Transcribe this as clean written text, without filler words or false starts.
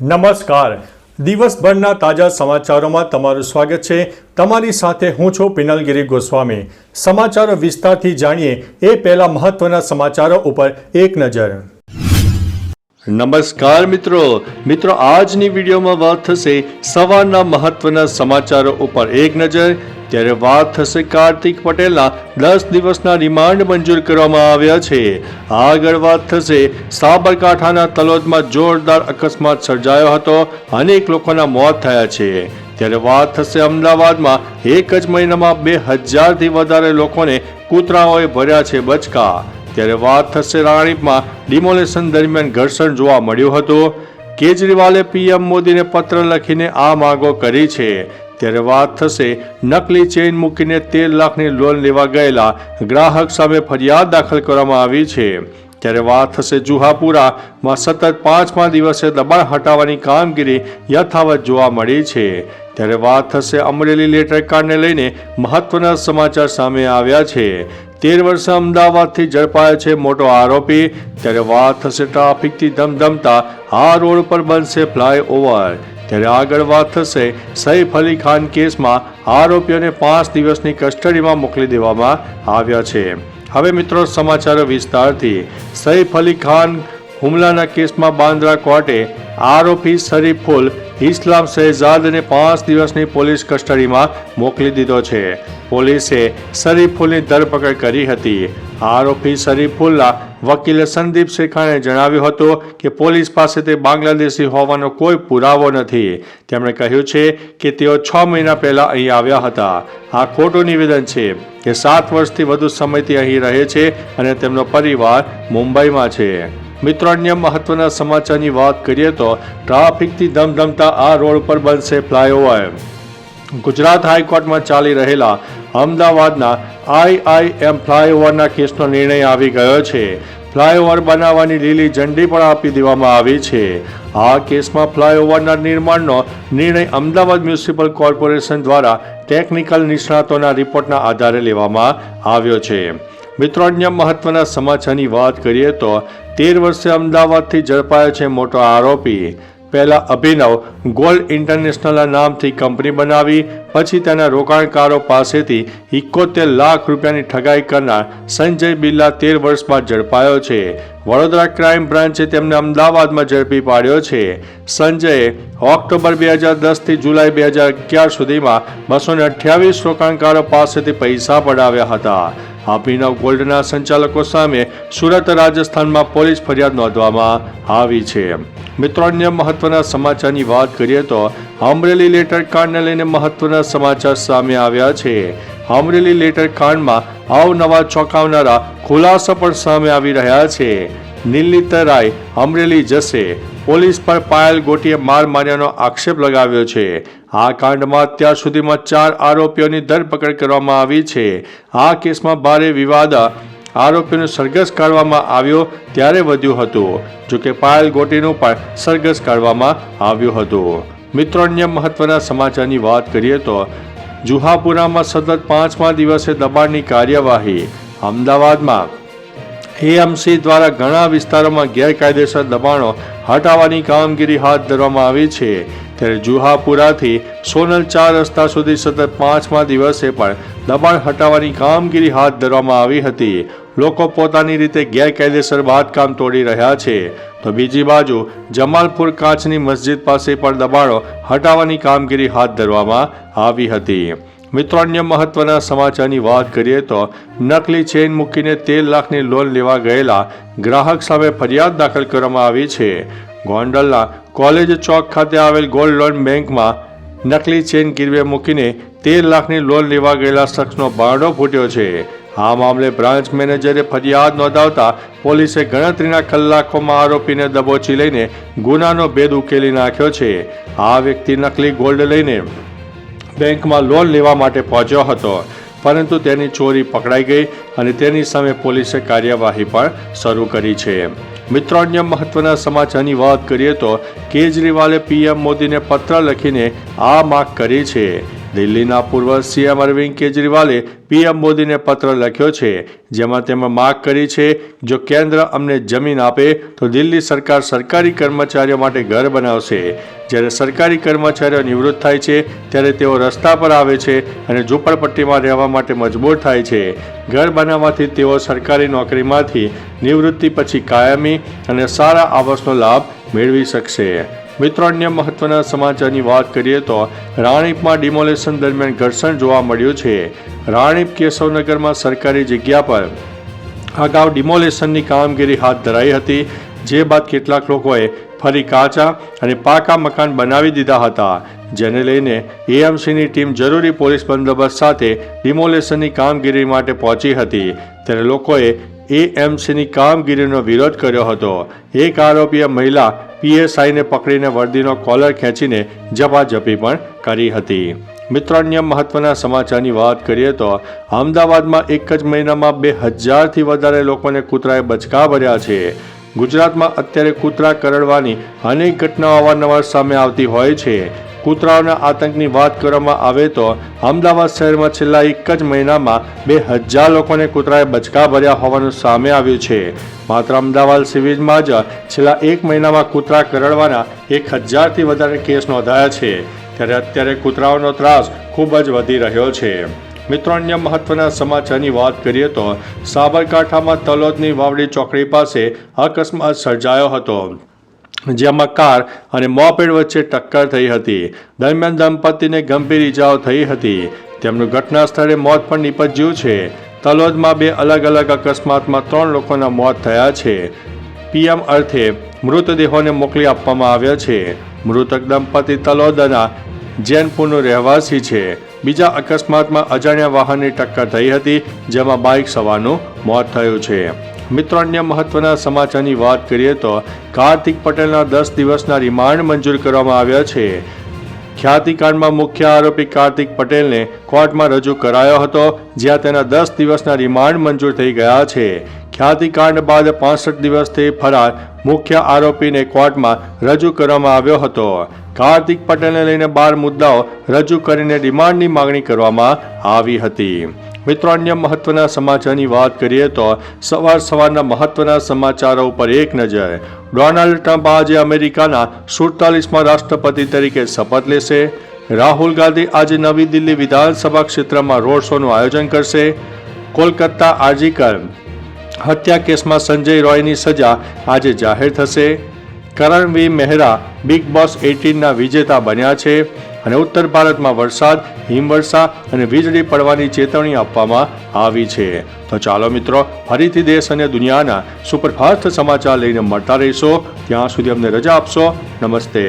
નમસ્કાર. દિવસભરના તાજા સમાચારોમાં તમારું સ્વાગત છે. તમારી સાથે હું છું પિનલગીરી ગોસ્વામી. સમાચારો વિસ્તારથી જાણીએ એ પહેલા મહત્વના સમાચારો ઉપર એક નજર. નમસ્કાર મિત્રો આજની વિડીયોમાં વાત થશે સવારના મહત્વના સમાચારો ઉપર એક નજર. ત્યારે વાત થશે કાર્તિક પટેલના 10 દિવસના રિમાન્ડ મંજૂર કરવામાં આવ્યા છે. આગળ વાત થશે સાબરકાંઠાના તલોદમાં જોરદાર અકસ્માત સર્જાયો હતો, અનેક લોકોના મોત થયા છે. ત્યારે વાત થશે અમદાવાદમાં એક જ મહિનામાં 2000થી વધારે લોકોને કૂતરાઓએ ભર્યા છે બચકા. ત્યારે વાત થશે રાણીપમાં ડિમોલેશન દરમિયાન ઘર્ષણ જોવા મળ્યું હતું. કેજરીવાલે પીએમ મોદીને પત્ર લખીને આ માંગો કરી છે. ત્યારે વાત થશે નકલી ચેઇન મૂકીને 13 લાખની લોન લેવા ગયેલા ગ્રાહક સામે ફરિયાદ દાખલ કરવામાં આવી છે. ત્યારે વાત થશે જુહાપુરામાં સતત 5મા દિવસે દબાણ હટાવવાની કામગીરી યથાવત જોવા મળી છે. ત્યારે વાત થશે અમરેલી લેટર કાર્ડને લઈને મહત્વના સમાચાર સામે આવ્યા છે. 13 વર્ષે અમદાવાદથી ઝડપાયો છે મોટો આરોપી. ત્યારે વાત થશે ટ્રાફિકથી ધમધમતા આ રોડ પર બનશે ફ્લાયઓવર. ત્યારે આગળ વાત થશે સૈફ અલી ખાન કેસમાં આરોપીઓને 5 દિવસની કસ્ટડીમાં મોકલી દેવામાં આવ્યા છે. હવે મિત્રો સમાચારો વિસ્તારથી. સૈફ અલી ખાન હુમલાના કેસમાં બાંદ્રા કોર્ટે આરોપી શરીફુલ ઇસ્લામ શહેજાદને 5 દિવસની પોલીસ કસ્ટડીમાં મોકલી દીધો છે. પોલીસે શરીફુલની ધરપકડ કરી હતી. આરોપી શરીફુલના વકીલ સંદીપ શેખાને જણાવ્યું હતું કે પોલીસ પાસે તે બાંગ્લાદેશી હોવાનો કોઈ પુરાવો નથી. તેમણે કહ્યું છે કે તેઓ 6 મહિના પહેલા અહીં આવ્યા હતા. આ ખોટું નિવેદન છે કે 7 વર્ષથી વધુ સમયથી અહીં રહે છે અને તેમનો પરિવાર મુંબઈમાં છે. મિત્રો અન્ય મહત્વના સમાચારની વાત કરીએ તો ટ્રાફિકથી ધમધમતા આ રોડ પર બનશે ફ્લાયઓવર. ગુજરાત હાઈકોર્ટમાં ચાલી રહેલા અમદાવાદના IIM ફ્લાયઓવરના કેસનો નિર્ણય આવી ગયો છે. ફ્લાયઓવર બનાવવાની લીલી ઝંડી પણ આપી દેવામાં આવી છે. આ કેસમાં ફ્લાયઓવરના નિર્માણનો નિર્ણય અમદાવાદ મ્યુનિસિપલ કોર્પોરેશન દ્વારા ટેકનિકલ નિષ્ણાતોના રિપોર્ટના આધારે લેવામાં આવ્યો છે. મિત્રો અન્ય મહત્વના સમાચારની વાત કરીએ તો 13 વર્ષે અમદાવાદથી ઝડપાયો છે મોટો આરોપી. પહેલા અભિનવ ગોલ્ડ ઇન્ટરનેશનલના નામથી કંપની બનાવી, પછી તેના રોકાણકારો પાસેથી 71 લાખ રૂપિયાની ઠગાઈ કરનાર સંજય બિરલા 13 વર્ષ બાદ ઝડપાયો છે. વડોદરા ક્રાઇમ બ્રાન્ચે તેમને અમદાવાદમાં ઝડપી પાડ્યો છે. સંજયે ઓક્ટોબર 2010 થી જુલાઈ 2011 સુધીમાં 228 રોકાણકારો પાસેથી પૈસા પડાવ્યા હતા. અભિનવ ગોલ્ડના સંચાલકો સામે સુરત રાજસ્થાનમાં પોલીસ ફરિયાદ નોંધવામાં આવી છે. મિત્રો અન્ય મહત્વના સમાચારની વાત કરીએ તો અમરેલી લેટર કાંડને લઈને મહત્વના સમાચાર સામે આવ્યા છે. અમરેલી લેટર કાંડમાં અવનવા ચોંકાવનારા ખુલાસા પણ સામે આવી રહ્યા છે. નીલિતરાય અમરેલી જશે, પોલીસ પર પાયલ ગોટીએ માર માર્યાનો આક્ષેપ લગાવ્યો છે. આ કાંડમાં અત્યાર સુધીમાં 4 આરોપીઓની ધરપકડ કરવામાં આવી છે. આ કેસમાં ભારે વિવાદ આરોપીઓનો સરઘસ કાઢવામાં આવ્યો ત્યારે વધ્યું હતું. જોકે પાયલ ગોટીનું પણ સરઘસ કાઢવામાં આવ્યું હતું. મિત્રો અન્ય મહત્વના સમાચારની વાત કરીએ તો જુહાપુરામાં સતત 5મા દિવસે દબાણની કાર્યવાહી. અમદાવાદમાં AMC દ્વારા ઘણા વિસ્તારોમાં ગેરકાયદેસર દબાણો હટાવવાની કામગીરી હાથ ધરવામાં આવી છે. ત્યારે જુહાપુરાથી સોનલ 4 રસ્તા સુધી સતત 5મા દિવસે પણ દબાણ હટાવવાની કામગીરી હાથ ધરવામાં આવી હતી. લોકો પોતાની રીતે ગેરકાયદેસર બાંધકામ તોડી રહ્યા છે, તો બીજી બાજુ જમાલપુર કાચની મસ્જિદ પાસે પણ દબાણો હટાવવાની કામગીરી હાથ ધરવામાં આવી હતી. મિત્રો અન્ય મહત્વના સમાચારની વાત કરીએ તો નકલી ચેઇન મૂકીને 13 લાખની લોન લેવા ગયેલા ગ્રાહક સામે ફરિયાદ દાખલ કરવામાં આવી છે. ગોંડલના કોલેજ ચોક ખાતે આવેલ ગોલ્ડ લોન બેંકમાં નકલી ચેઇન ગીરવે મૂકીને 13 લાખની લોન લેવા ગયેલા શખ્સનો ભાંડો ફૂટ્યો છે. આ મામલે બ્રાન્ચ મેનેજરે ફરિયાદ નોંધાવતા પોલીસે ગણતરીના કલાકોમાં આરોપીને દબોચી લઈને ગુનાનો ભેદ ઉકેલી નાખ્યો છે. આ વ્યક્તિ નકલી ગોલ્ડ લઈને બેંકમાં લોન લેવા માટે પહોંચ્યો હતો, પરંતુ તેની ચોરી પકડાઈ ગઈ અને તેની સામે પોલીસે કાર્યવાહી પણ શરૂ કરી છે. મિત્રો અન્ય મહત્વના સમાચારની વાત કરીએ તો કેજરીવાલે પીએમ મોદીને પત્ર લખીને આ માંગ કરી છે. દિલ્હીના પૂર્વ સીએમ અરવિંદ કેજરીવાલે પીએમ મોદીને પત્ર લખ્યો છે, જેમાં તેમણે માગ કરી છે જો કેન્દ્ર અમને જમીન આપે તો દિલ્હી સરકાર સરકારી કર્મચારીઓ માટે ઘર બનાવશે. જ્યારે સરકારી કર્મચારીઓ નિવૃત્ત થાય છે ત્યારે તેઓ રસ્તા પર આવે છે અને ઝૂંપડપટ્ટીમાં રહેવા માટે મજબૂર થાય છે. ઘર બનાવવાથી તેઓ સરકારી નોકરીમાંથી નિવૃત્તિ પછી કાયમી અને સારા આવાસનો લાભ મેળવી શકશે. મિત્રો, અન્ય મહત્વના સમાચારની વાત કરીએ તો રાણીપમાં ડિમોલેશન દરમિયાન ઘર્ષણ જોવા મળ્યું છે. રાણીપ કેશવનગરમાં સરકારી જગ્યા પર અગાઉ ડિમોલેશનની કામગીરી હાથ ધરાઈ હતી, જે બાદ કેટલાક લોકોએ ફરી કાચા અને પાકા મકાન બનાવી દીધા હતા, જેને લઈને એએમસીની ટીમ જરૂરી પોલીસ બંદોબસ્ત સાથે ડિમોલેશનની કામગીરી માટે પહોંચી હતી. ત્યારે લોકોએ એએમસીની કામગીરીનો વિરોધ કર્યો હતો. એક આરોપીએ મહિલા પીએસઆઈને પકડીને વર્દીનો કોલર ખેંચીને ઝપાઝપી પણ કરી હતી. મિત્રો, અન્ય મહત્વના સમાચારની વાત કરીએ તો અમદાવાદમાં એક જ મહિનામાં 2000થી વધારે લોકોને કૂતરાએ બચકા ભર્યા છે. ગુજરાતમાં અત્યારે કૂતરા કરડવાની અનેક ઘટનાઓ અવારનવાર સામે આવતી હોય છે. કૂતરાઓના આતંકની વાત કરવામાં આવે તો અમદાવાદ શહેરમાં છેલ્લા એક જ મહિનામાં 2000 લોકોને કૂતરાએ બચકા ભર્યા હોવાનું સામે આવ્યું છે. માત્ર અમદાવાદ સિવિલમાં જ છેલ્લા એક મહિનામાં કૂતરા કરડવાના 1000થી વધારે કેસ નોંધાયા છે. ત્યારે અત્યારે કૂતરાઓનો ત્રાસ ખૂબ જ વધી રહ્યો છે. મિત્રો, અન્ય મહત્વના સમાચારની વાત કરીએ તો સાબરકાંઠામાં તલોદની વાવડી ચોકડી પાસે અકસ્માત સર્જાયો હતો, જેમાં કાર અને મોપેડ વચ્ચે ટક્કર થઈ હતી. દરમિયાન દંપતીને ગંભીર ઈજાઓ થઈ હતી. તેમનું ઘટના સ્થળે મોત પણ નીપજ્યું છે. તલોદમાં 2 અલગ અલગ અકસ્માતમાં 3 લોકોના મોત થયા છે. પીએમ અર્થે મૃતદેહોને મોકલી આપવામાં આવ્યા છે. મૃતક દંપતી તલોદના જૈનપુરનું રહેવાસી છે. બીજા અકસ્માતમાં અજાણ્યા વાહનની ટક્કર થઈ હતી, જેમાં બાઇક સવારનું મોત થયું છે. મિત્રો, અન્ય મહત્વના સમાચારની વાત કરીએ તો કાર્તિક પટેલના 10 દિવસના રિમાન્ડ મંજૂર કરવામાં આવ્યા છે. ખ્યાતિકાંડમાં મુખ્ય આરોપી કાર્તિક પટેલને કોર્ટમાં રજૂ કરાયો હતો, જ્યાં તેના 10 દિવસના રિમાન્ડ મંજૂર થઈ ગયા છે. ખ્યાતિકાંડ બાદ 65 દિવસથી ફરાર મુખ્ય આરોપીને કોર્ટમાં રજૂ કરવામાં આવ્યો હતો. કાર્તિક પટેલને લઈને 12 મુદ્દાઓ રજૂ કરીને રિમાન્ડની માંગણી કરવામાં આવી હતી. મિત્રો, અન્ય મહત્વના સમાચારની વાત કરીએ તો સવારના મહત્વના સમાચારો ઉપર એક નજર. ડોનાલ્ડ ટ્રમ્પ આજે અમેરિકાના 47મા રાષ્ટ્રપતિ તરીકે શપથ લેશે. રાહુલ ગાંધી આજે નવી દિલ્હી વિધાનસભા ક્ષેત્રમાં રોડ શોનું આયોજન કરશે. કોલકાતા આરજીકર હત્યા કેસમાં સંજય રોયની સજા આજે જાહેર થશે. કરણવીર મહેરા બિગ બોસ 18ના વિજેતા બન્યા છે. અને ઉત્તર ભારતમાં વરસાદ, હિમવર્ષા અને વીજળી પડવાની ચેતવણી આપવામાં આવી છે. તો ચાલો મિત્રો, ફરીથી દેશ અને દુનિયાના સુપરફાસ્ટ સમાચાર લઈને મળતા રહીશો. ત્યાં સુધી અમને રજા આપશો. નમસ્તે.